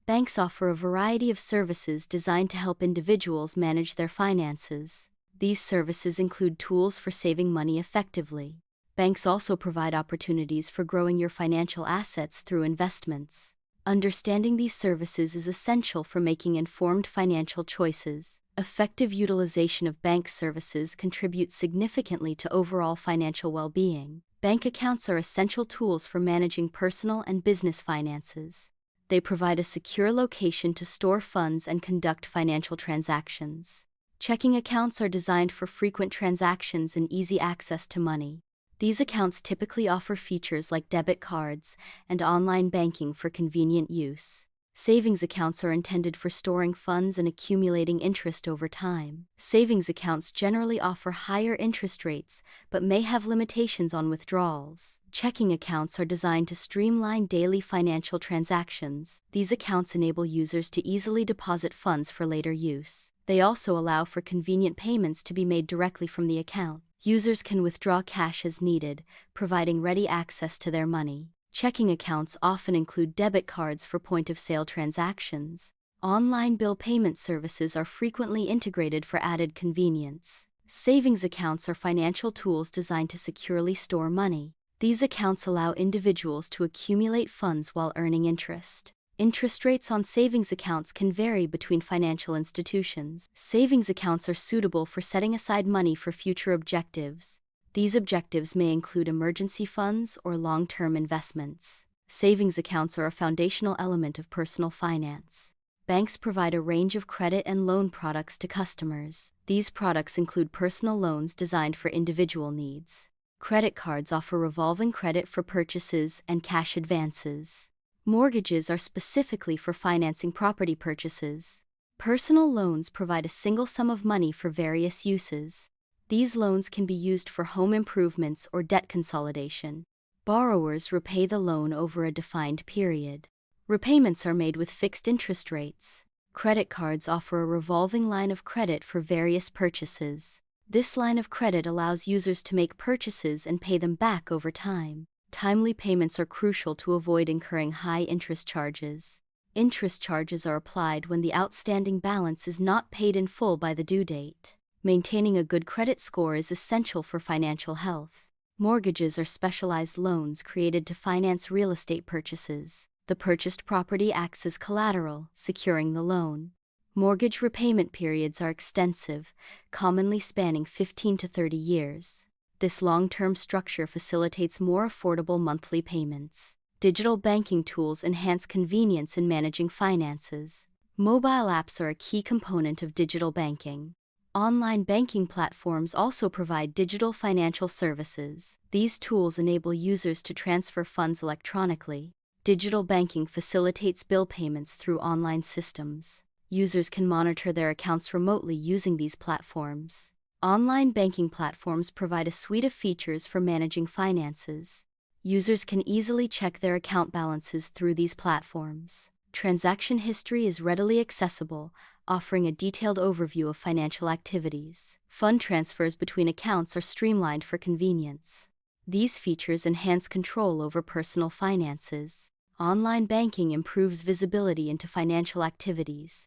Banks offer a variety of services designed to help individuals manage their finances. These services include tools for saving money effectively. Banks also provide opportunities for growing your financial assets through investments. Understanding these services is essential for making informed financial choices. Effective utilization of bank services contributes significantly to overall financial well-being. Bank accounts are essential tools for managing personal and business finances. They provide a secure location to store funds and conduct financial transactions. Checking accounts are designed for frequent transactions and easy access to money. These accounts typically offer features like debit cards and online banking for convenient use. Savings accounts are intended for storing funds and accumulating interest over time. Savings accounts generally offer higher interest rates, but may have limitations on withdrawals. Checking accounts are designed to streamline daily financial transactions. These accounts enable users to easily deposit funds for later use. They also allow for convenient payments to be made directly from the account. Users can withdraw cash as needed, providing ready access to their money. Checking accounts often include debit cards for point-of-sale transactions. Online bill payment services are frequently integrated for added convenience. Savings accounts are financial tools designed to securely store money. These accounts allow individuals to accumulate funds while earning interest. Interest rates on savings accounts can vary between financial institutions. Savings accounts are suitable for setting aside money for future objectives. These objectives may include emergency funds or long-term investments. Savings accounts are a foundational element of personal finance. Banks provide a range of credit and loan products to customers. These products include personal loans designed for individual needs. Credit cards offer revolving credit for purchases and cash advances. Mortgages are specifically for financing property purchases. Personal loans provide a single sum of money for various uses. These loans can be used for home improvements or debt consolidation. Borrowers repay the loan over a defined period. Repayments are made with fixed interest rates. Credit cards offer a revolving line of credit for various purchases. This line of credit allows users to make purchases and pay them back over time. Timely payments are crucial to avoid incurring high interest charges. Interest charges are applied when the outstanding balance is not paid in full by the due date. Maintaining a good credit score is essential for financial health. Mortgages are specialized loans created to finance real estate purchases. The purchased property acts as collateral, securing the loan. Mortgage repayment periods are extensive, commonly spanning 15 to 30 years. This long-term structure facilitates more affordable monthly payments. Digital banking tools enhance convenience in managing finances. Mobile apps are a key component of digital banking. Online banking platforms also provide digital financial services. These tools enable users to transfer funds electronically. Digital banking facilitates bill payments through online systems. Users can monitor their accounts remotely using these platforms. Online banking platforms provide a suite of features for managing finances. Users can easily check their account balances through these platforms. Transaction history is readily accessible, offering a detailed overview of financial activities. Fund transfers between accounts are streamlined for convenience. These features enhance control over personal finances. Online banking improves visibility into financial activities.